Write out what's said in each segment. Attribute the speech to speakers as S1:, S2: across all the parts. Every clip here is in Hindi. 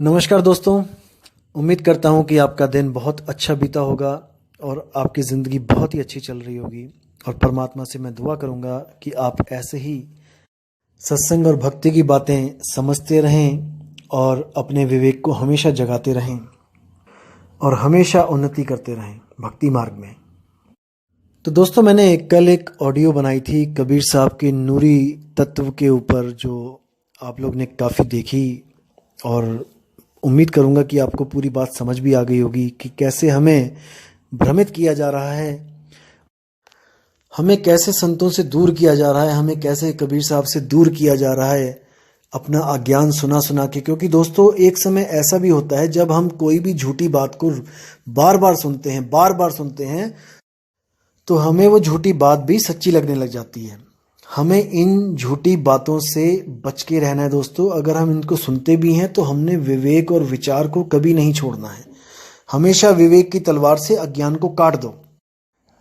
S1: नमस्कार दोस्तों। उम्मीद करता हूँ कि आपका दिन बहुत अच्छा बीता होगा और आपकी ज़िंदगी बहुत ही अच्छी चल रही होगी। और परमात्मा से मैं दुआ करूँगा कि आप ऐसे ही सत्संग और भक्ति की बातें समझते रहें और अपने विवेक को हमेशा जगाते रहें और हमेशा उन्नति करते रहें भक्ति मार्ग में। तो दोस्तों, मैंने कल एक ऑडियो बनाई थी कबीर साहब के नूरी तत्व के ऊपर, जो आप लोग ने काफ़ी देखी और उम्मीद करूंगा कि आपको पूरी बात समझ भी आ गई होगी कि कैसे हमें भ्रमित किया जा रहा है, हमें कैसे संतों से दूर किया जा रहा है, हमें कैसे कबीर साहब से दूर किया जा रहा है अपना अज्ञान सुना सुना के। क्योंकि दोस्तों, एक समय ऐसा भी होता है जब हम कोई भी झूठी बात को बार बार सुनते हैं तो हमें वो झूठी बात भी सच्ची लगने लग जाती है। हमें इन झूठी बातों से बच के रहना है दोस्तों। अगर हम इनको सुनते भी हैं तो हमने विवेक और विचार को कभी नहीं छोड़ना है। हमेशा विवेक की तलवार से अज्ञान को काट दो,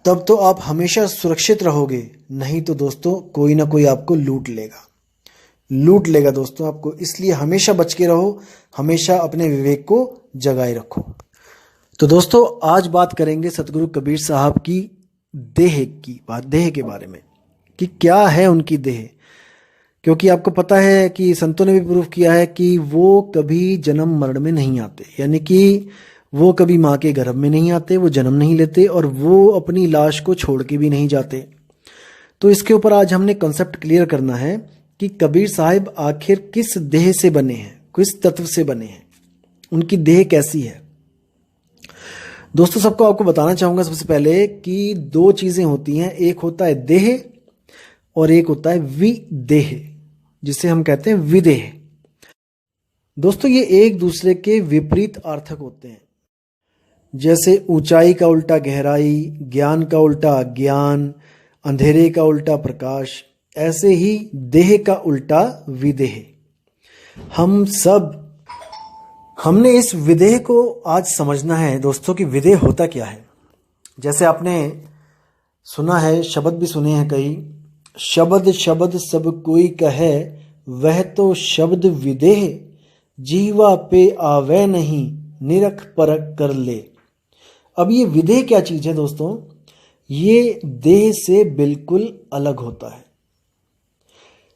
S1: तब तो आप हमेशा सुरक्षित रहोगे। नहीं तो दोस्तों, कोई ना कोई आपको लूट लेगा दोस्तों आपको। इसलिए हमेशा बच के रहो, हमेशा अपने विवेक को जगाए रखो। तो दोस्तों, आज बात करेंगे सतगुरु कबीर साहब की देह के बारे में कि क्या है उनकी देह। क्योंकि आपको पता है कि संतों ने भी प्रूफ किया है कि वो कभी जन्म मरण में नहीं आते, यानी कि वो कभी माँ के गर्भ में नहीं आते, वो जन्म नहीं लेते और वो अपनी लाश को छोड़ के भी नहीं जाते। तो इसके ऊपर आज हमने कॉन्सेप्ट क्लियर करना है कि कबीर साहब आखिर किस देह से बने हैं, किस तत्व से बने हैं, उनकी देह कैसी है। दोस्तों, सबको आपको बताना चाहूंगा सबसे पहले कि दो चीजें होती हैं, एक होता है देह और एक होता है विदेह, जिसे हम कहते हैं विदेह। दोस्तों, ये एक दूसरे के विपरीत अर्थक होते हैं। जैसे ऊंचाई का उल्टा गहराई, ज्ञान का उल्टा अज्ञान, अंधेरे का उल्टा प्रकाश, ऐसे ही देह का उल्टा विदेह। हमने इस विदेह को आज समझना है दोस्तों कि विदेह होता क्या है। जैसे आपने सुना है, शब्द भी सुने हैं कई, शब्द शब्द सब कोई कहे, वह तो शब्द विदेह, जीवा पे आवे नहीं, निरख परख कर ले। अब ये विदेह क्या चीज है दोस्तों? ये देह से बिल्कुल अलग होता है,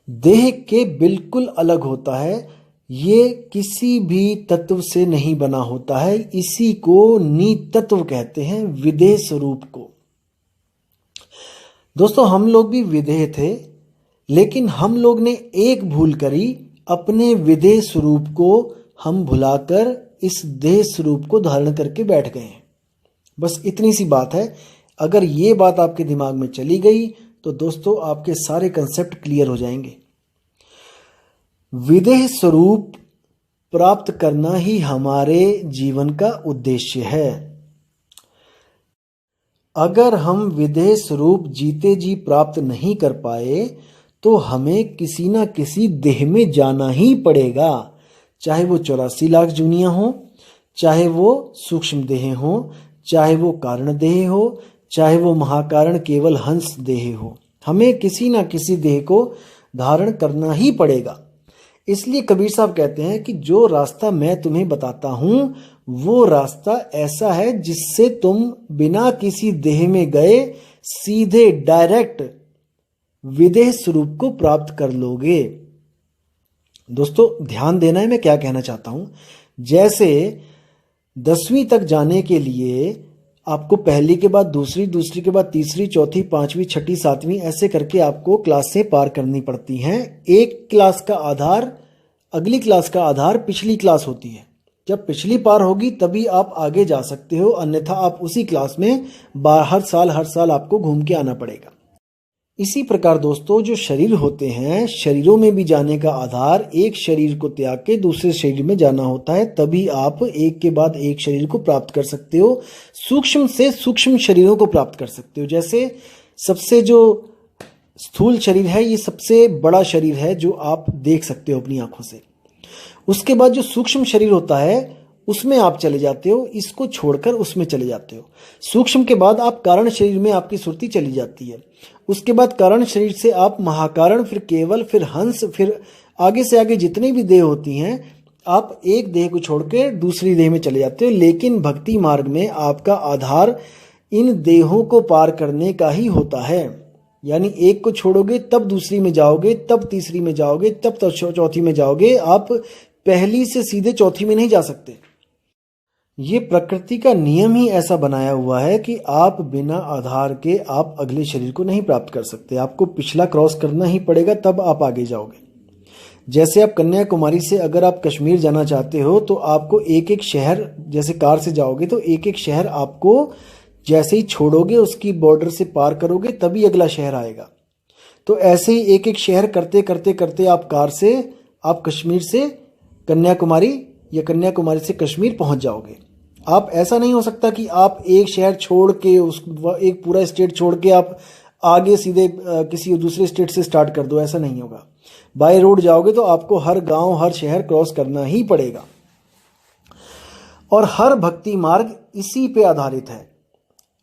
S1: देह के बिल्कुल अलग होता है। ये किसी भी तत्व से नहीं बना होता है। इसी को नितत्व कहते हैं, विदेह स्वरूप को। दोस्तों, हम लोग भी विदेह थे, लेकिन हम लोग ने एक भूल करी, अपने विदेह स्वरूप को हम भुलाकर इस देह स्वरूप को धारण करके बैठ गए हैं। बस इतनी सी बात है। अगर ये बात आपके दिमाग में चली गई तो दोस्तों आपके सारे कंसेप्ट क्लियर हो जाएंगे। विदेह स्वरूप प्राप्त करना ही हमारे जीवन का उद्देश्य है। अगर हम विदेह स्वरूप जीते जी प्राप्त नहीं कर पाए तो हमें किसी ना किसी देह में जाना ही पड़ेगा। चाहे वो 84 लाख जूनियां हो, चाहे वो सूक्ष्म देह हो, चाहे वो कारण देह हो, चाहे वो महाकारण केवल हंस देह हो, हमें किसी ना किसी देह को धारण करना ही पड़ेगा। इसलिए कबीर साहब कहते हैं कि जो रास्ता मैं तुम्हें बताता हूं वो रास्ता ऐसा है जिससे तुम बिना किसी देह में गए सीधे डायरेक्ट विदेह स्वरूप को प्राप्त कर लोगे। दोस्तों, ध्यान देना है मैं क्या कहना चाहता हूं। जैसे 10वीं तक जाने के लिए आपको पहली के बाद दूसरी, दूसरी के बाद तीसरी, चौथी, पांचवी, छठी, सातवीं, ऐसे करके आपको क्लासें पार करनी पड़ती हैं। एक क्लास का आधार, अगली क्लास का आधार पिछली क्लास होती है। जब पिछली पार होगी तभी आप आगे जा सकते हो, अन्यथा आप उसी क्लास में हर साल आपको घूम के आना पड़ेगा। इसी प्रकार दोस्तों, जो शरीर होते हैं, शरीरों में भी जाने का आधार एक शरीर को त्याग के दूसरे शरीर में जाना होता है, तभी आप एक के बाद एक शरीर को प्राप्त कर सकते हो, सूक्ष्म से सूक्ष्म शरीरों को प्राप्त कर सकते हो। जैसे सबसे जो स्थूल शरीर है, ये सबसे बड़ा शरीर है जो आप देख सकते हो अपनी आंखों से। उसके बाद जो सूक्ष्म शरीर होता है उसमें आप चले जाते हो, इसको छोड़कर उसमें चले जाते हो। सूक्ष्म के बाद आप कारण शरीर में आपकी सुरती चली जाती है। उसके बाद कारण शरीर से आप महाकारण, फिर केवल, फिर हंस, फिर आगे से आगे जितनी भी देह होती हैं आप एक देह को छोड़ के दूसरी देह में चले जाते हो, लेकिन भक्ति मार्ग में आपका आधार इन देहों को पार करने का ही होता है। यानी एक को छोड़ोगे तब दूसरी में जाओगे, तब तीसरी में जाओगे, तब चौथी में जाओगे। आप पहली से सीधे चौथी में नहीं जा सकते। ये प्रकृति का नियम ही ऐसा बनाया हुआ है कि आप बिना आधार के आप अगले शरीर को नहीं प्राप्त कर सकते। आपको पिछला क्रॉस करना ही पड़ेगा, तब आप आगे जाओगे। जैसे आप कन्याकुमारी से अगर आप कश्मीर जाना चाहते हो तो आपको एक एक शहर, जैसे कार से जाओगे तो एक एक शहर आपको जैसे ही छोड़ोगे उसकी बॉर्डर से पार करोगे तभी अगला शहर आएगा। तो ऐसे ही एक एक शहर करते करते करते आप कार से, आप कश्मीर से कन्याकुमारी या कन्याकुमारी से कश्मीर पहुंच जाओगे। आप ऐसा नहीं हो सकता कि आप एक शहर छोड़ के उस एक पूरा स्टेट छोड़ के आप आगे सीधे किसी दूसरे स्टेट से स्टार्ट कर दो, ऐसा नहीं होगा। बाय रोड जाओगे तो आपको हर गांव हर शहर क्रॉस करना ही पड़ेगा। और हर भक्ति मार्ग इसी पे आधारित है।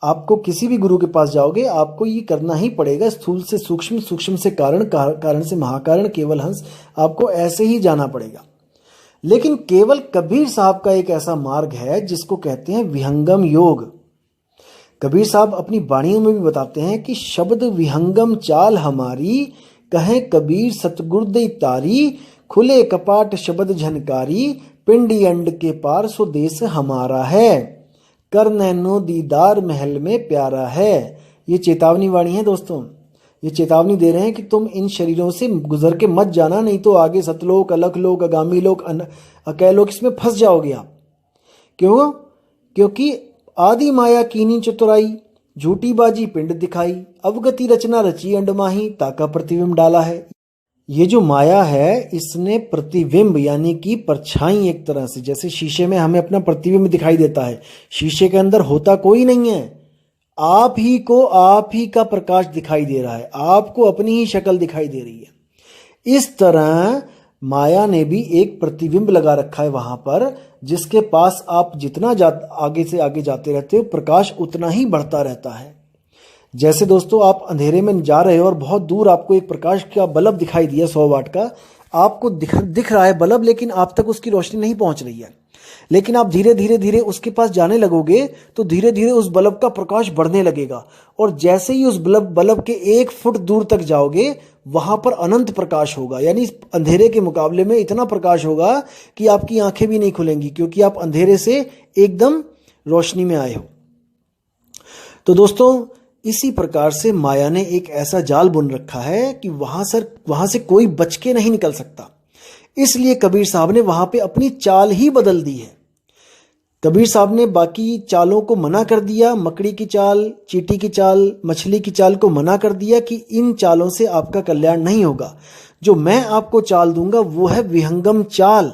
S1: आपको किसी भी गुरु के पास जाओगे आपको ये करना ही पड़ेगा। स्थूल से सूक्ष्म, सूक्ष्म से कारण, कारण से महाकारण, केवल हंस, आपको ऐसे ही जाना पड़ेगा। लेकिन केवल कबीर साहब का एक ऐसा मार्ग है जिसको कहते हैं विहंगम योग। कबीर साहब अपनी वाणियों में भी बताते हैं कि शब्द विहंगम चाल हमारी, कहे कबीर सतगुर दई तारी, खुले कपाट शब्द झनकारी, पिंडी अंड के पार सो देश हमारा है, कर नैनो दीदार महल में प्यारा है। ये चेतावनी वाणी है दोस्तों। ये चेतावनी दे रहे हैं कि तुम इन शरीरों से गुजर के मत जाना, नहीं तो आगे सतलोक, अलखलोक, अगामी लोक, अकैलोक, इसमें फंस जाओगे आप। क्यों? क्योंकि आदि माया कीनी चतुराई, झूठी बाजी पिंड दिखाई, अवगति रचना रची अंडमाही, ताका प्रतिबिंब डाला है। ये जो माया है इसने प्रतिबिंब यानी कि परछाई, एक तरह से जैसे शीशे में हमें अपना प्रतिबिंब दिखाई देता है, शीशे के अंदर होता कोई नहीं है, आप ही को आप ही का प्रकाश दिखाई दे रहा है, आपको अपनी ही शक्ल दिखाई दे रही है। इस तरह माया ने भी एक प्रतिबिंब लगा रखा है वहां पर, जिसके पास आप जितना आगे से आगे जाते रहते हो प्रकाश उतना ही बढ़ता रहता है। जैसे दोस्तों आप अंधेरे में जा रहे हो और बहुत दूर आपको एक प्रकाश का बल्ब दिखाई दिया 100 वाट का, आपको दिख रहा है बल्ब, लेकिन आप तक उसकी रोशनी नहीं पहुंच रही है। लेकिन आप धीरे धीरे धीरे उसके पास जाने लगोगे तो धीरे धीरे उस बल्ब का प्रकाश बढ़ने लगेगा, और जैसे ही उस बल्ब के 1 फुट दूर तक जाओगे वहां पर अनंत प्रकाश होगा। यानी अंधेरे के मुकाबले में इतना प्रकाश होगा कि आपकी आंखें भी नहीं खुलेंगी, क्योंकि आप अंधेरे से एकदम रोशनी में आए हो। तो दोस्तों इसी प्रकार से माया ने एक ऐसा जाल बुन रखा है कि वहां से कोई बच के नहीं निकल सकता। इसलिए कबीर साहब ने वहां पे अपनी चाल ही बदल दी है। कबीर साहब ने बाकी चालों को मना कर दिया, मकड़ी की चाल, चींटी की चाल, मछली की चाल को मना कर दिया कि इन चालों से आपका कल्याण नहीं होगा। जो मैं आपको चाल दूंगा वो है विहंगम चाल।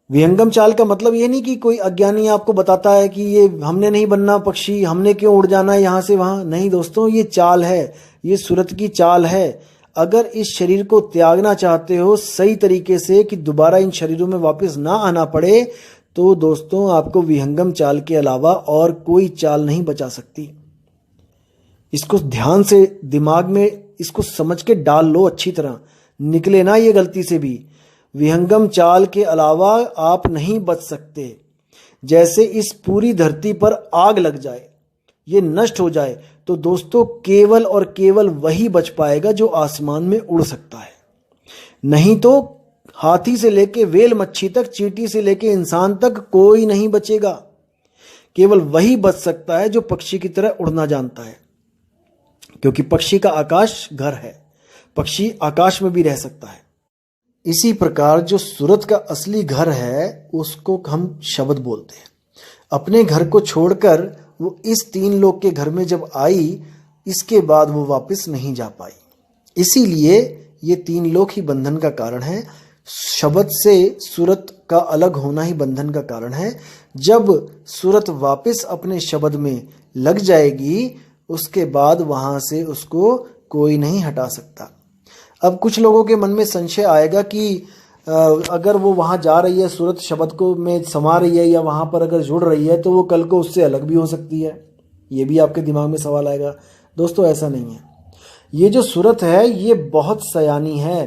S1: विहंगम चाल का मतलब ये नहीं कि कोई अज्ञानी आपको बताता है कि ये हमने नहीं बनना पक्षी, हमने क्यों उड़ जाना है यहां से वहां। नहीं दोस्तों, ये चाल है, ये सूरत की चाल है। अगर इस शरीर को त्यागना चाहते हो सही तरीके से कि दोबारा इन शरीरों में वापस ना आना पड़े, तो दोस्तों आपको विहंगम चाल के अलावा और कोई चाल नहीं बचा सकती। इसको ध्यान से दिमाग में इसको समझ के डाल लो अच्छी तरह, निकले ना ये गलती से भी। विहंगम चाल के अलावा आप नहीं बच सकते। जैसे इस पूरी धरती पर आग लग जाए, ये नष्ट हो जाए, तो दोस्तों केवल और केवल वही बच पाएगा जो आसमान में उड़ सकता है। नहीं तो हाथी से लेके वेल मच्छी तक, चींटी से लेके इंसान तक कोई नहीं बचेगा। केवल वही बच सकता है जो पक्षी की तरह उड़ना जानता है, क्योंकि पक्षी का आकाश घर है, पक्षी आकाश में भी रह सकता है। इसी प्रकार जो सूरत का असली घर है उसको हम शब्द बोलते हैं। अपने घर को छोड़कर वो इस 3 लोक के घर में जब आई, इसके बाद वो वापस नहीं जा पाई। इसीलिए ये 3 लोक ही बंधन का कारण है। शब्द से सूरत का अलग होना ही बंधन का कारण है। जब सूरत वापस अपने शब्द में लग जाएगी, उसके बाद वहां से उसको कोई नहीं हटा सकता। अब कुछ लोगों के मन में संशय आएगा कि अगर वो वहां जा रही है, सूरत शब्द को में समा रही है या वहां पर अगर जुड़ रही है, तो वो कल को उससे अलग भी हो सकती है। ये भी आपके दिमाग में सवाल आएगा। दोस्तों ऐसा नहीं है। ये जो सूरत है ये बहुत सयानी है।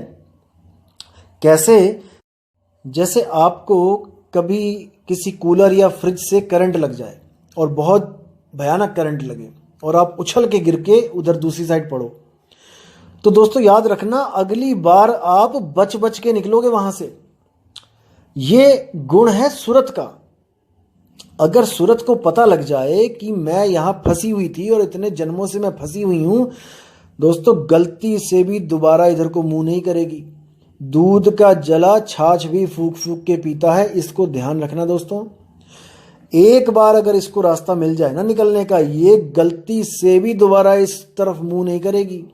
S1: कैसे? जैसे आपको कभी किसी कूलर या फ्रिज से करंट लग जाए और बहुत भयानक करंट लगे और आप उछल के गिर के उधर दूसरी साइड पड़ो, तो दोस्तों याद रखना अगली बार आप बच बच के निकलोगे वहां से। ये गुण है सूरत का। अगर सूरत को पता लग जाए कि मैं यहां फंसी हुई थी और इतने जन्मों से मैं फंसी हुई हूं, दोस्तों गलती से भी दोबारा इधर को मुंह नहीं करेगी। दूध का जला छाछ भी फूक फूक के पीता है, इसको ध्यान रखना दोस्तों। एक बार अगर इसको रास्ता मिल जाए ना निकलने का, ये गलती से भी दोबारा इस तरफ मुंह नहीं करेगी।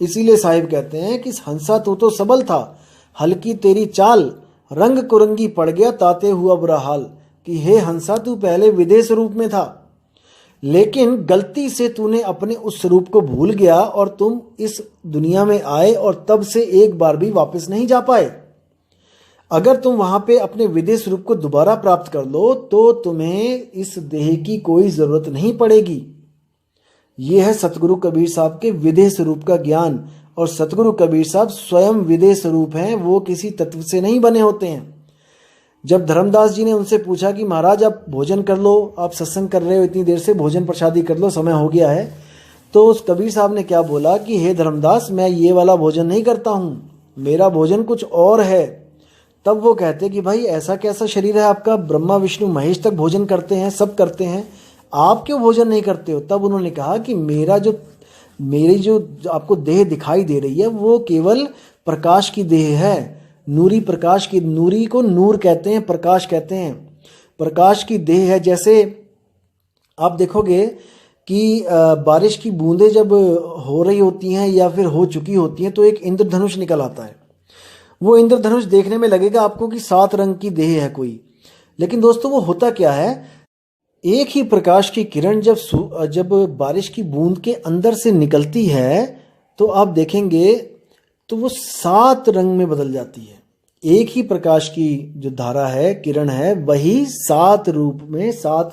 S1: इसीलिए साहिब कहते हैं कि हंसा तू तो सबल था, हल्की तेरी चाल, रंग कुरंगी पड़ गया ताते हुआ बुरा हाल। कि हे हंसा तू पहले विदेश रूप में था, लेकिन गलती से तूने अपने उस स्वरूप को भूल गया और तुम इस दुनिया में आए और तब से एक बार भी वापस नहीं जा पाए। अगर तुम वहां पे अपने विदेश रूप को दोबारा प्राप्त कर लो तो तुम्हें इस देह की कोई जरूरत नहीं पड़ेगी। यह है सतगुरु कबीर साहब के विदेश रूप का ज्ञान। और सतगुरु कबीर साहब स्वयं विदेश रूप हैं, वो किसी तत्व से नहीं बने होते हैं। जब धर्मदास जी ने उनसे पूछा कि महाराज आप भोजन कर लो, आप सत्संग कर रहे हो इतनी देर से, भोजन प्रसादी कर लो, समय हो गया है, तो उस कबीर साहब ने क्या बोला कि हे धर्मदास, मैं ये वाला भोजन नहीं करता हूँ, मेरा भोजन कुछ और है। तब वो कहते कि भाई ऐसा कैसा शरीर है आपका, ब्रह्मा विष्णु महेश तक भोजन करते हैं, सब करते हैं, आप क्यों भोजन नहीं करते हो? तब उन्होंने कहा कि मेरी जो आपको देह दिखाई दे रही है वो केवल प्रकाश की देह है, नूरी प्रकाश की। नूरी को नूर कहते हैं, प्रकाश कहते हैं, प्रकाश की देह है। जैसे आप देखोगे कि बारिश की बूंदें जब हो रही होती हैं या फिर हो चुकी होती हैं तो एक इंद्रधनुष निकल आता है। वो इंद्रधनुष देखने में लगेगा आपको कि 7 रंग की देह है कोई, लेकिन दोस्तों वो होता क्या है, एक ही प्रकाश की किरण जब बारिश की बूंद के अंदर से निकलती है तो आप देखेंगे तो वो 7 रंग में बदल जाती है। एक ही प्रकाश की जो धारा है, किरण है, वही 7 रूप में 7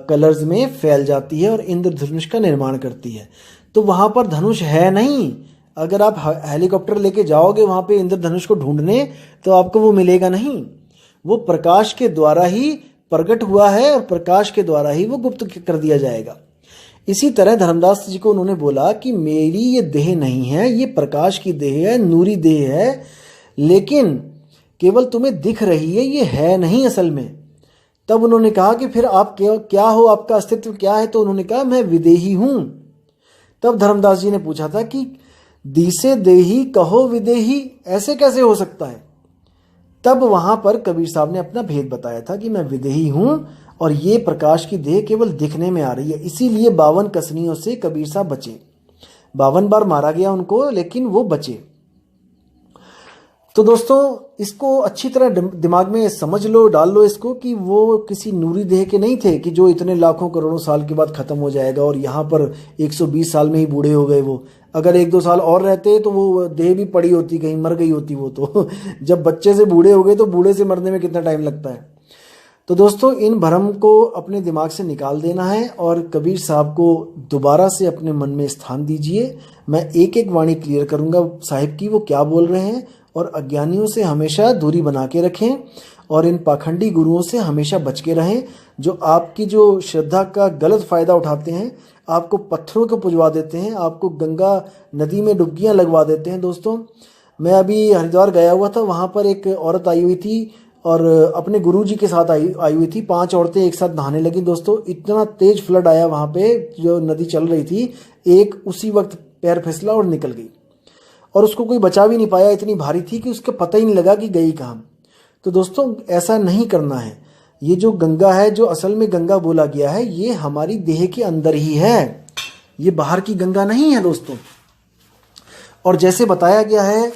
S1: कलर्स में फैल जाती है और इंद्रधनुष का निर्माण करती है। तो वहां पर धनुष है नहीं। अगर आप हेलीकॉप्टर लेके जाओगे वहां पे इंद्रधनुष को ढूंढने तो आपको वो मिलेगा नहीं। वो प्रकाश के द्वारा ही प्रकट हुआ है और प्रकाश के द्वारा ही वो गुप्त कर दिया जाएगा। इसी तरह धर्मदास जी को उन्होंने बोला कि मेरी ये देह नहीं है, ये प्रकाश की देह है, नूरी देह है, लेकिन केवल तुम्हें दिख रही है, ये है नहीं असल में। तब उन्होंने कहा कि फिर आप क्या हो, आपका अस्तित्व क्या है? तो उन्होंने कहा मैं विदेही हूं। तब धर्मदास जी ने पूछा था कि दिसे देही कहो विदेही, ऐसे कैसे हो सकता है? तब वहां पर कबीर साहब ने अपना भेद बताया था कि मैं विदेही हूं और ये प्रकाश की देह केवल दिखने में आ रही है। इसीलिए 52 कसनियों से कबीर साहब बचे। 52 बार मारा गया उनको, लेकिन वो बचे। तो दोस्तों इसको अच्छी तरह दिमाग में समझ लो, डाल लो इसको, कि वो किसी नूरी देह के नहीं थे कि जो इतने लाखों करोड़ों साल के बाद खत्म हो जाएगा और यहाँ पर 120 साल में ही बूढ़े हो गए। वो अगर 1-2 साल और रहते तो वो देह भी पड़ी होती, कहीं मर गई होती वो तो जब बच्चे से बूढ़े हो गए तो बूढ़े से मरने में कितना टाइम लगता है। तो दोस्तों इन भ्रम को अपने दिमाग से निकाल देना है और कबीर साहब को दोबारा से अपने मन में स्थान दीजिए। मैं एक एक वाणी क्लियर करूंगा साहिब की, वो क्या बोल रहे हैं, और अज्ञानियों से हमेशा दूरी बना के रखें और इन पाखंडी गुरुओं से हमेशा बच के रहें, जो आपकी जो श्रद्धा का गलत फ़ायदा उठाते हैं, आपको पत्थरों को पुजवा देते हैं, आपको गंगा नदी में डुबकियां लगवा देते हैं। दोस्तों मैं अभी हरिद्वार गया हुआ था, वहाँ पर एक औरत आई हुई थी और अपने गुरुजी के साथ आई हुई थी। 5 औरतें एक साथ नहाने लगी। दोस्तों इतना तेज फ्लड आया वहाँ पे, जो नदी चल रही थी, एक उसी वक्त पैर फिसला और निकल गई और उसको कोई बचा भी नहीं पाया, इतनी भारी थी कि उसको पता ही नहीं लगा कि गई कहाँ। तो दोस्तों ऐसा नहीं करना है। ये जो गंगा है, जो असल में गंगा बोला गया है, ये हमारी देह के अंदर ही है, ये बाहर की गंगा नहीं है दोस्तों। और जैसे बताया गया है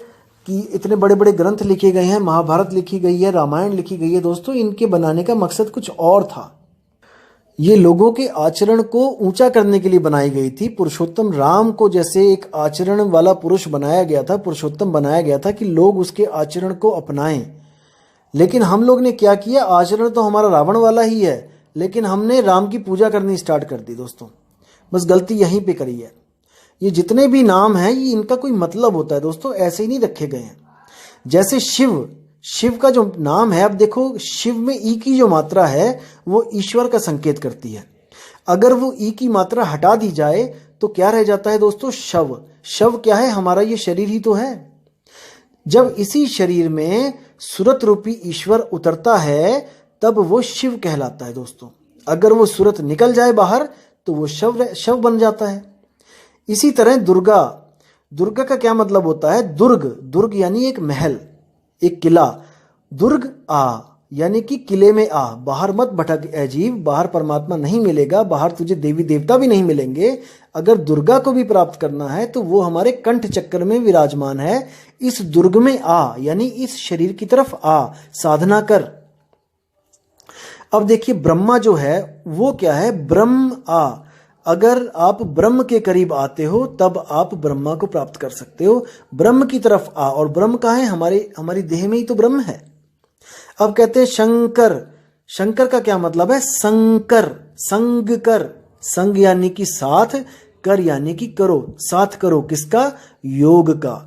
S1: कि इतने बड़े बड़े ग्रंथ लिखे गए हैं, महाभारत लिखी गई है, रामायण लिखी गई है, दोस्तों इनके बनाने का मकसद कुछ और था। ये लोगों के आचरण को ऊंचा करने के लिए बनाई गई थी। पुरुषोत्तम राम को जैसे एक आचरण वाला पुरुष बनाया गया था, पुरुषोत्तम बनाया गया था कि लोग उसके आचरण को अपनाएं। लेकिन हम लोग ने क्या किया, आचरण तो हमारा रावण वाला ही है, लेकिन हमने राम की पूजा करनी स्टार्ट कर दी। दोस्तों बस गलती यहीं पे करी है। ये जितने भी नाम हैं, ये इनका कोई मतलब होता है दोस्तों, ऐसे ही नहीं रखे गए हैं। जैसे शिव, शिव का जो नाम है, अब देखो शिव में ई की जो मात्रा है वो ईश्वर का संकेत करती है। अगर वो ई की मात्रा हटा दी जाए तो क्या रह जाता है दोस्तों? शव। शव क्या है? हमारा ये शरीर ही तो है। जब इसी शरीर में सुरत रूपी ईश्वर उतरता है तब वो शिव कहलाता है दोस्तों। अगर वो सुरत निकल जाए बाहर तो वो शव बन जाता है। इसी तरह दुर्गा, दुर्गा का क्या मतलब होता है? दुर्ग, दुर्ग यानी एक महल, एक किला। दुर्ग आ यानी कि किले में आ, बाहर मत भटक ए जीव, बाहर परमात्मा नहीं मिलेगा, बाहर तुझे देवी देवता भी नहीं मिलेंगे। अगर दुर्गा को भी प्राप्त करना है तो वो हमारे कंठ चक्र में विराजमान है। इस दुर्ग में आ यानी इस शरीर की तरफ आ, साधना कर। अब देखिए ब्रह्मा जो है वो क्या है? ब्रह्म आ। अगर आप ब्रह्म के करीब आते हो तब आप ब्रह्मा को प्राप्त कर सकते हो। ब्रह्म की तरफ आ, और ब्रह्म कहाँ है? हमारी देह में ही तो ब्रह्म है। अब कहते हैं शंकर। शंकर का क्या मतलब है? संकर, संग कर। संग यानी कि साथ, कर यानी कि करो, साथ करो। किसका? योग का।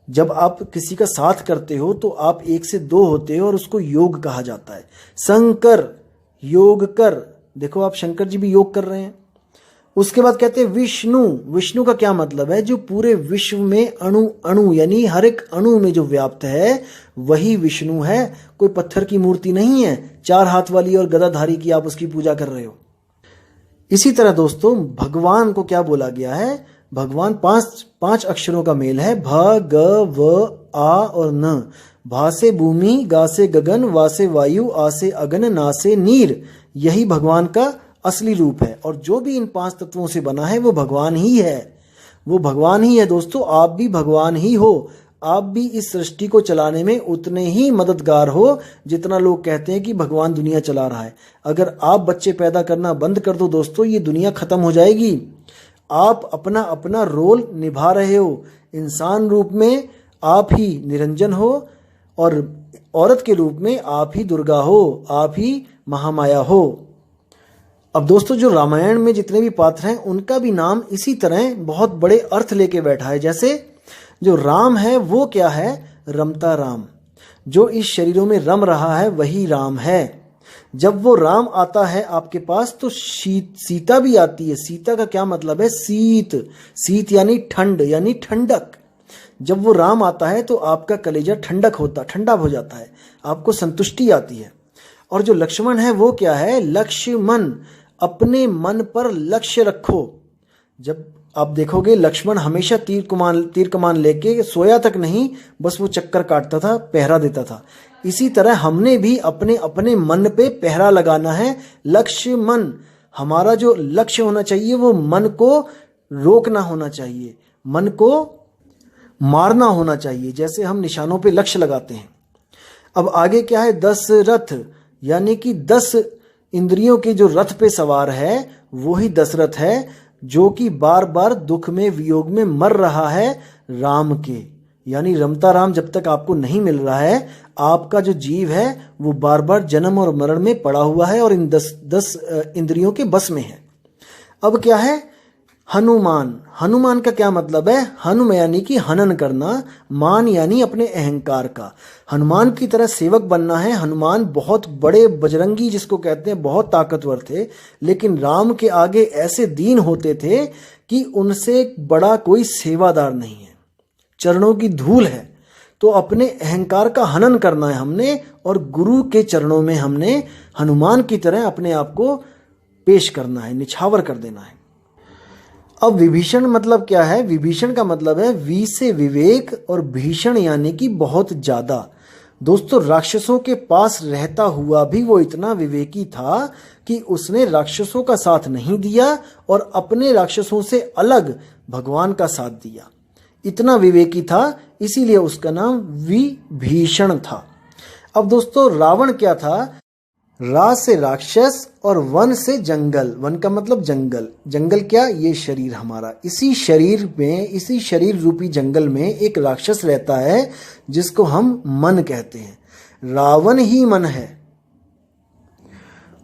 S1: जब आप किसी का साथ करते हो तो आप एक से दो होते हो और उसको योग कहा जाता है। शंकर, योग कर। देखो आप शंकर जी भी योग कर रहे हैं। उसके बाद कहते हैं विष्णु। विष्णु का क्या मतलब है? जो पूरे विश्व में अणु अणु यानी हर एक अणु में जो व्याप्त है वही विष्णु है। कोई पत्थर की मूर्ति नहीं है, 4 हाथ वाली और गदाधारी की आप उसकी पूजा कर रहे हो। इसी तरह दोस्तों भगवान को क्या बोला गया है? भगवान 5 अक्षरों का मेल है, भ ग व आ और न। भा से भूमि, गा से गगन, वा से वायु, आ से अगन, ना से नीर। यही भगवान का असली रूप है। और जो भी इन 5 तत्वों से बना है वो भगवान ही है, वो भगवान ही है दोस्तों। आप भी भगवान ही हो। आप भी इस सृष्टि को चलाने में उतने ही मददगार हो जितना लोग कहते हैं कि भगवान दुनिया चला रहा है। अगर आप बच्चे पैदा करना बंद कर दो दोस्तों, ये दुनिया खत्म हो जाएगी। आप अपना अपना रोल निभा रहे हो। इंसान रूप में आप ही निरंजन हो और औरत के रूप में आप ही दुर्गा हो, आप ही महामाया हो। अब दोस्तों जो रामायण में जितने भी पात्र हैं उनका भी नाम इसी तरह बहुत बड़े अर्थ लेके बैठा है। जैसे जो राम है वो क्या है? रमता राम। जो इस शरीरों में रम रहा है वही राम है। जब वो राम आता है आपके पास तो सीता भी आती है। सीता का क्या मतलब है? शीत। शीत यानी ठंड, यानी ठंडक। जब वो राम आता है तो आपका कलेजा ठंडा हो जाता है, आपको संतुष्टि आती है। और जो लक्ष्मण है वो क्या है? लक्ष्मण। अपने मन पर लक्ष्य रखो। जब आप देखोगे लक्ष्मण हमेशा तीर कमान लेके सोया तक नहीं, बस वो चक्कर काटता था, पहरा देता था। इसी तरह हमने भी अपने अपने मन पे पहरा लगाना है। लक्ष्मण, हमारा जो लक्ष्य होना चाहिए वो मन को रोकना होना चाहिए, मन को मारना होना चाहिए। जैसे हम निशानों पे लक्ष्य लगाते हैं। अब आगे क्या है? दशरथ, यानी कि 10 इंद्रियों के जो रथ पे सवार है वो ही दशरथ है, जो कि बार बार दुख में वियोग में मर रहा है राम के। यानी रमता राम जब तक आपको नहीं मिल रहा है, आपका जो जीव है वो बार बार जन्म और मरण में पड़ा हुआ है और इन 10 इंद्रियों के बस में है। अब क्या है? हनुमान। हनुमान का क्या मतलब है? हनुम यानी कि हनन करना, मान यानी अपने अहंकार का। हनुमान की तरह सेवक बनना है। हनुमान बहुत बड़े बजरंगी जिसको कहते हैं, बहुत ताकतवर थे, लेकिन राम के आगे ऐसे दीन होते थे कि उनसे बड़ा कोई सेवादार नहीं है, चरणों की धूल है। तो अपने अहंकार का हनन करना है हमने और गुरु के चरणों में हमने हनुमान की तरह अपने आप को पेश करना है, निछावर कर देना है। अब विभीषण मतलब क्या है? विभीषण का मतलब है वी से विवेक और भीषण यानी कि बहुत ज्यादा। दोस्तों राक्षसों के पास रहता हुआ भी वो इतना विवेकी था कि उसने राक्षसों का साथ नहीं दिया और अपने राक्षसों से अलग भगवान का साथ दिया। इतना विवेकी था, इसीलिए उसका नाम विभीषण था। अब दोस्तों रावण क्या था? रा से राक्षस और वन से जंगल। वन का मतलब जंगल। जंगल क्या? ये शरीर हमारा। इसी शरीर में, इसी शरीर रूपी जंगल में एक राक्षस रहता है जिसको हम मन कहते हैं। रावण ही मन है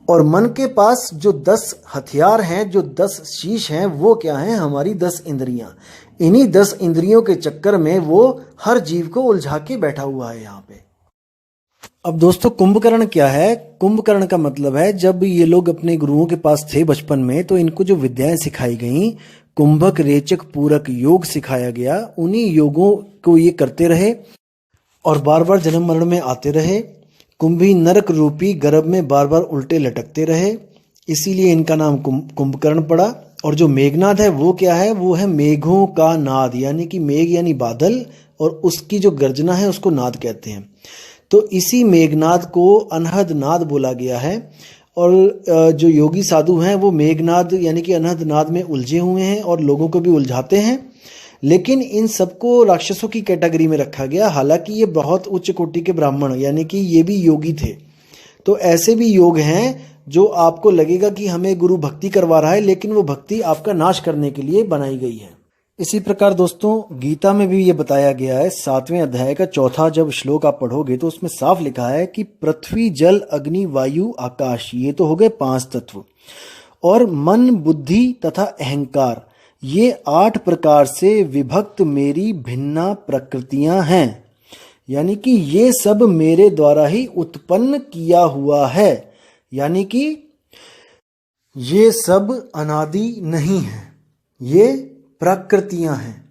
S1: और मन के पास जो 10 हथियार हैं, जो 10 शीश हैं, वो क्या हैं? हमारी 10 इंद्रियां। इन्हीं 10 इंद्रियों के चक्कर में वो हर जीव को उलझा के बैठा हुआ है यहाँ पे। अब दोस्तों कुंभकर्ण क्या है? कुंभकर्ण का मतलब है जब ये लोग अपने गुरुओं के पास थे बचपन में तो इनको जो विद्याएं सिखाई गई, कुंभक रेचक पूरक योग सिखाया गया, उन्हीं योगों को ये करते रहे और बार बार जन्म मरण में आते रहे। कुंभी नरक रूपी गर्भ में बार बार उल्टे लटकते रहे, इसीलिए इनका नाम कुंभकर्ण पड़ा। और जो मेघनाद है वो क्या है? वो है मेघों का नाद, यानी कि मेघ यानी बादल, और उसकी जो गर्जना है उसको नाद कहते हैं। तो इसी मेघनाद को अनहद नाद बोला गया है। और जो योगी साधु हैं वो मेघनाद यानी कि अनहद नाद में उलझे हुए हैं और लोगों को भी उलझाते हैं, लेकिन इन सबको राक्षसों की कैटेगरी में रखा गया। हालांकि ये बहुत उच्च कोटि के ब्राह्मण यानी कि ये भी योगी थे। तो ऐसे भी योग हैं जो आपको लगेगा कि हमें गुरु भक्ति करवा रहा है, लेकिन वो भक्ति आपका नाश करने के लिए बनाई गई है। इसी प्रकार दोस्तों गीता में भी ये बताया गया है, 7वें अध्याय का 4था जब श्लोक आप पढ़ोगे तो उसमें साफ लिखा है कि पृथ्वी जल अग्नि वायु आकाश, ये तो हो गए 5 तत्व, और मन बुद्धि तथा अहंकार, ये 8 प्रकार से विभक्त मेरी भिन्ना प्रकृतियां हैं। यानी कि ये सब मेरे द्वारा ही उत्पन्न किया हुआ है, यानी कि ये सब अनादि नहीं है, ये प्रकृतियां हैं।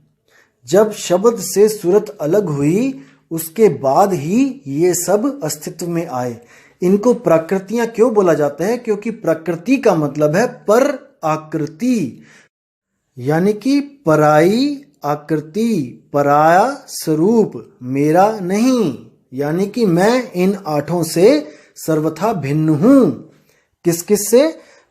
S1: जब शब्द से सूरत अलग हुई उसके बाद ही ये सब अस्तित्व में आए। इनको प्रकृतियां क्यों बोला जाता है? क्योंकि प्रकृति का मतलब है पर आकृति, यानी कि पराई आकृति, पराया स्वरूप, मेरा नहीं, यानी कि मैं इन 8 से सर्वथा भिन्न हूं। किस किस से?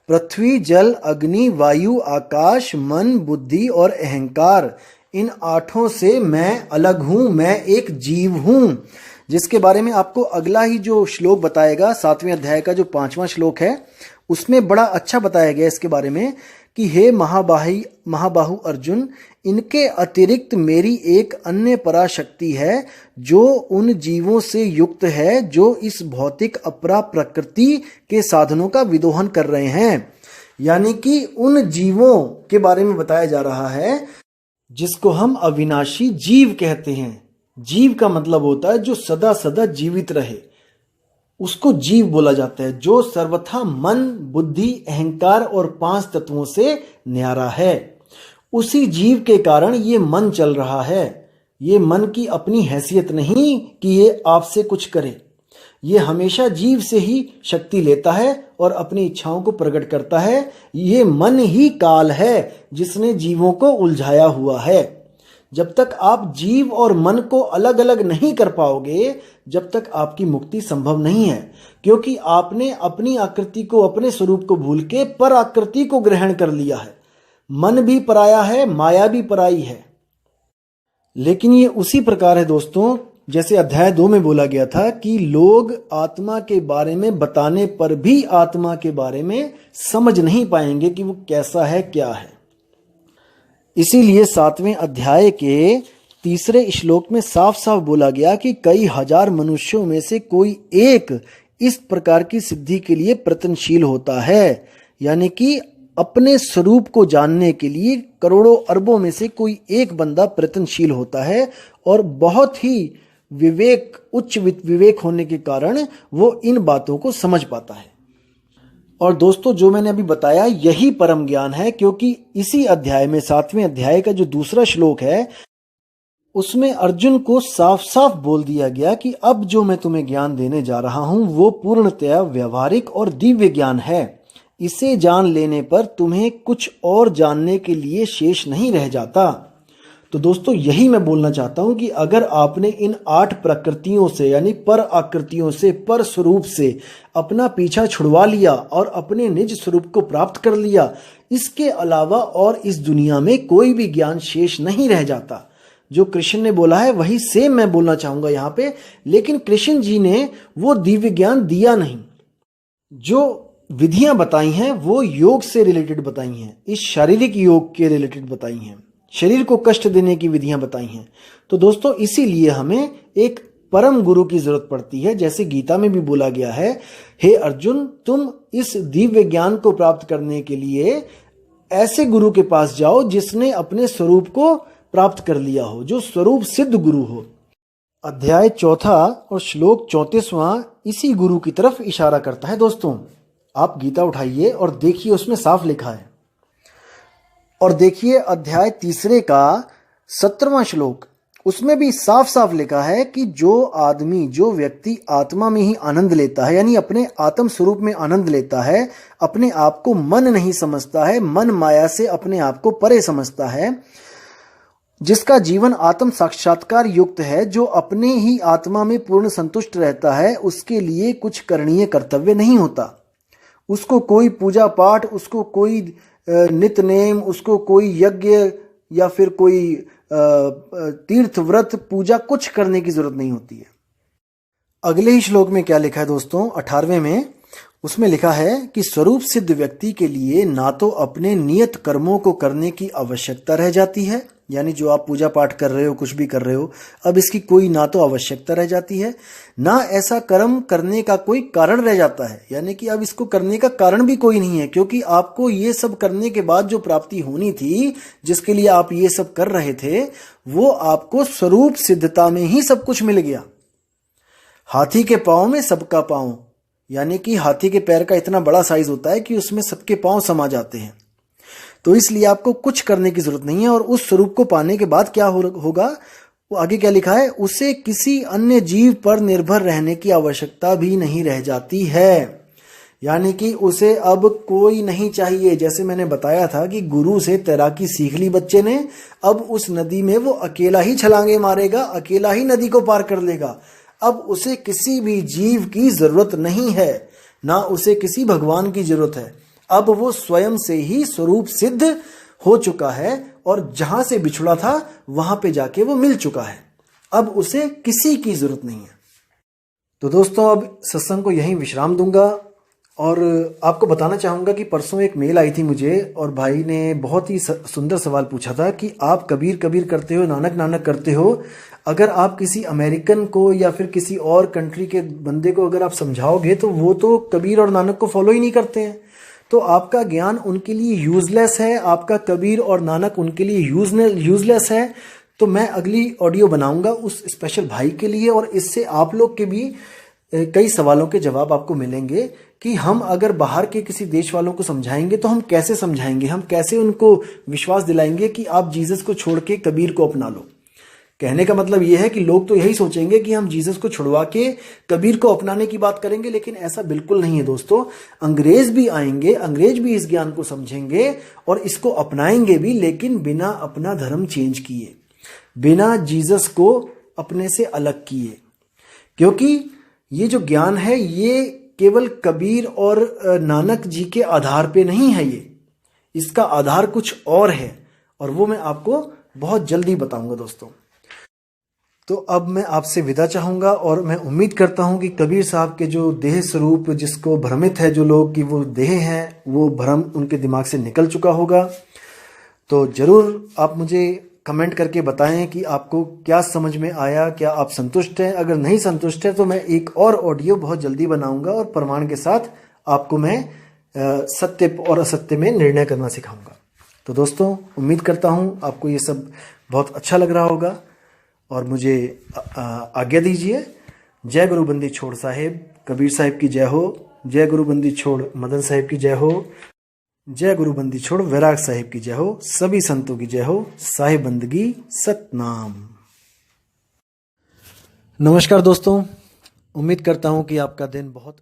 S1: पृथ्वी जल अग्नि वायु आकाश मन बुद्धि और अहंकार, इन 8 से मैं अलग हूं, मैं एक जीव हूं, जिसके बारे में आपको अगला ही जो श्लोक बताएगा 7वें अध्याय का जो 5वां श्लोक है उसमें बड़ा अच्छा बताया गया इसके बारे में कि हे महाबाहु अर्जुन, इनके अतिरिक्त मेरी एक अन्य पराशक्ति है जो उन जीवों से युक्त है जो इस भौतिक अपरा प्रकृति के साधनों का विदोहन कर रहे हैं। यानी कि उन जीवों के बारे में बताया जा रहा है जिसको हम अविनाशी जीव कहते हैं। जीव का मतलब होता है जो सदा सदा जीवित रहे, उसको जीव बोला जाता है, जो सर्वथा मन बुद्धि अहंकार और 5 तत्वों से न्यारा है। उसी जीव के कारण ये मन चल रहा है। ये मन की अपनी हैसियत नहीं कि ये आपसे कुछ करे, ये हमेशा जीव से ही शक्ति लेता है और अपनी इच्छाओं को प्रकट करता है। ये मन ही काल है जिसने जीवों को उलझाया हुआ है। जब तक आप जीव और मन को अलग अलग नहीं कर पाओगे, जब तक आपकी मुक्ति संभव नहीं है, क्योंकि आपने अपनी आकृति को, अपने स्वरूप को भूल के पर आकृति को ग्रहण कर लिया है। मन भी पराया है, माया भी पराई है। लेकिन ये उसी प्रकार है दोस्तों जैसे अध्याय 2 में बोला गया था कि लोग आत्मा के बारे में बताने पर भी आत्मा के बारे में समझ नहीं पाएंगे कि वो कैसा है, क्या है। इसीलिए 7वें अध्याय के 3 श्लोक में साफ साफ बोला गया कि कई हजार मनुष्यों में से कोई एक इस प्रकार की सिद्धि के लिए प्रयत्नशील होता है। यानी कि अपने स्वरूप को जानने के लिए करोड़ों अरबों में से कोई एक बंदा प्रयत्नशील होता है और बहुत ही उच्च विवेक होने के कारण वो इन बातों को समझ पाता है। और दोस्तों जो मैंने अभी बताया यही परम ज्ञान है, क्योंकि इसी अध्याय में 7वें अध्याय का जो 2 श्लोक है उसमें अर्जुन को साफ साफ बोल दिया गया कि अब जो मैं तुम्हें ज्ञान देने जा रहा हूं वो पूर्णतया व्यवहारिक और दिव्य ज्ञान है। इसे जान लेने पर तुम्हें कुछ और जानने के लिए शेष नहीं रह जाता। तो दोस्तों यही मैं बोलना चाहता हूं कि अगर आपने इन 8 प्रकृतियों से यानी पर आकृतियों से, पर स्वरूप से अपना पीछा छुड़वा लिया और अपने निज स्वरूप को प्राप्त कर लिया, इसके अलावा और इस दुनिया में कोई भी ज्ञान शेष नहीं रह जाता। जो कृष्ण ने बोला है वही सेम मैं बोलना चाहूंगा यहाँ पे, लेकिन कृष्ण जी ने वो दिव्य ज्ञान दिया नहीं। जो विधियां बताई हैं वो योग से रिलेटेड बताई हैं, इस शारीरिक योग के रिलेटेड बताई हैं, शरीर को कष्ट देने की विधियां बताई हैं। तो दोस्तों इसीलिए हमें एक परम गुरु की जरूरत पड़ती है। जैसे गीता में भी बोला गया है, हे अर्जुन तुम इस दिव्य ज्ञान को प्राप्त करने के लिए ऐसे गुरु के पास जाओ जिसने अपने स्वरूप को प्राप्त कर लिया हो, जो स्वरूप सिद्ध गुरु हो। अध्याय 4 और श्लोक 34वां इसी गुरु की तरफ इशारा करता है। दोस्तों आप गीता उठाइए और देखिए, उसमें साफ लिखा है। और देखिए अध्याय 3 का 17वां श्लोक, उसमें भी साफ साफ लिखा है कि जो व्यक्ति आत्मा में ही आनंद लेता है, यानी अपने आत्म स्वरूप में आनंद लेता है, अपने आप को मन नहीं समझता है, मन माया से अपने आप को परे समझता है, जिसका जीवन आत्म साक्षात्कार युक्त है, जो अपने ही आत्मा में पूर्ण संतुष्ट रहता है, उसके लिए कुछ करणीय कर्तव्य नहीं होता। उसको कोई पूजा पाठ, उसको कोई नित्य नेम, उसको कोई यज्ञ या फिर कोई तीर्थ व्रत पूजा कुछ करने की जरूरत नहीं होती है। अगले ही श्लोक में क्या लिखा है दोस्तों, 18वें में, उसमें लिखा है कि स्वरूप सिद्ध व्यक्ति के लिए ना तो अपने नियत कर्मों को करने की आवश्यकता रह जाती है, यानी जो आप पूजा पाठ कर रहे हो, कुछ भी कर रहे हो, अब इसकी कोई ना तो आवश्यकता रह जाती है, ना ऐसा कर्म करने का कोई कारण रह जाता है, यानी कि अब इसको करने का कारण भी कोई नहीं है, क्योंकि आपको ये सब करने के बाद जो प्राप्ति होनी थी, जिसके लिए आप ये सब कर रहे थे, वो आपको स्वरूप सिद्धता में ही सब कुछ मिल गया। हाथी के पांव में सबका पांव, यानी कि हाथी के पैर का इतना बड़ा साइज होता है कि उसमें सबके पांव समा जाते हैं। तो इसलिए आपको कुछ करने की जरूरत नहीं है। और उस स्वरूप को पाने के बाद क्या होगा, वो आगे क्या लिखा है, उसे किसी अन्य जीव पर निर्भर रहने की आवश्यकता भी नहीं रह जाती है, यानी कि उसे अब कोई नहीं चाहिए। जैसे मैंने बताया था कि गुरु से तैराकी सीख ली बच्चे ने, अब उस नदी में वो अकेला ही छलांगे मारेगा, अकेला ही नदी को पार कर लेगा। अब उसे किसी भी जीव की जरूरत नहीं है, ना उसे किसी भगवान की जरूरत है। अब वो स्वयं से ही स्वरूप सिद्ध हो चुका है और जहां से बिछुड़ा था वहां पे जाके वो मिल चुका है। अब उसे किसी की जरूरत नहीं है। तो दोस्तों अब सत्संग को यहीं विश्राम दूंगा और आपको बताना चाहूंगा कि परसों एक मेल आई थी मुझे और भाई ने बहुत ही सुंदर सवाल पूछा था कि आप कबीर कबीर करते हो, नानक नानक करते हो, अगर आप किसी अमेरिकन को या फिर किसी और कंट्री के बंदे को अगर आप समझाओगे तो वो तो कबीर और नानक को फॉलो ही नहीं करते हैं, तो आपका ज्ञान उनके लिए यूजलेस है, आपका कबीर और नानक उनके लिए यूजलेस है। तो मैं अगली ऑडियो बनाऊंगा उस स्पेशल भाई के लिए और इससे आप लोग के भी कई सवालों के जवाब आपको मिलेंगे कि हम अगर बाहर के किसी देश वालों को समझाएंगे तो हम कैसे समझाएंगे, हम कैसे उनको विश्वास दिलाएंगे कि आप जीसस को छोड़ के कबीर को अपना लो। कहने का मतलब यह है कि लोग तो यही सोचेंगे कि हम जीसस को छुड़वा के कबीर को अपनाने की बात करेंगे, लेकिन ऐसा बिल्कुल नहीं है दोस्तों। अंग्रेज भी आएंगे, अंग्रेज भी इस ज्ञान को समझेंगे और इसको अपनाएंगे भी, लेकिन बिना अपना धर्म चेंज किए, बिना जीसस को अपने से अलग किए, क्योंकि ये जो ज्ञान है ये केवल कबीर और नानक जी के आधार पे नहीं है, ये इसका आधार कुछ और है और वो मैं आपको बहुत जल्दी बताऊंगा दोस्तों। तो अब मैं आपसे विदा चाहूंगा और मैं उम्मीद करता हूं कि कबीर साहब के जो देह स्वरूप जिसको भ्रमित है जो लोग कि वो देह हैं, वो भ्रम उनके दिमाग से निकल चुका होगा। तो जरूर आप मुझे कमेंट करके बताएं कि आपको क्या समझ में आया, क्या आप संतुष्ट हैं। अगर नहीं संतुष्ट है तो मैं एक और ऑडियो बहुत जल्दी बनाऊंगा और प्रमाण के साथ आपको मैं सत्य और असत्य में निर्णय करना सिखाऊंगा। तो दोस्तों उम्मीद करता हूं आपको ये सब बहुत अच्छा लग रहा होगा और मुझे आज्ञा दीजिए। जय गुरु बंदी छोड़ साहेब, कबीर साहिब की जय हो। जय गुरु बंदी छोड़ मदन साहिब की जय हो। जय गुरु बंदी छोड़ वैराग साहिब की जय हो। सभी संतों की जय हो। साहिब बंदगी सतनाम। नमस्कार दोस्तों, उम्मीद करता हूं कि आपका दिन बहुत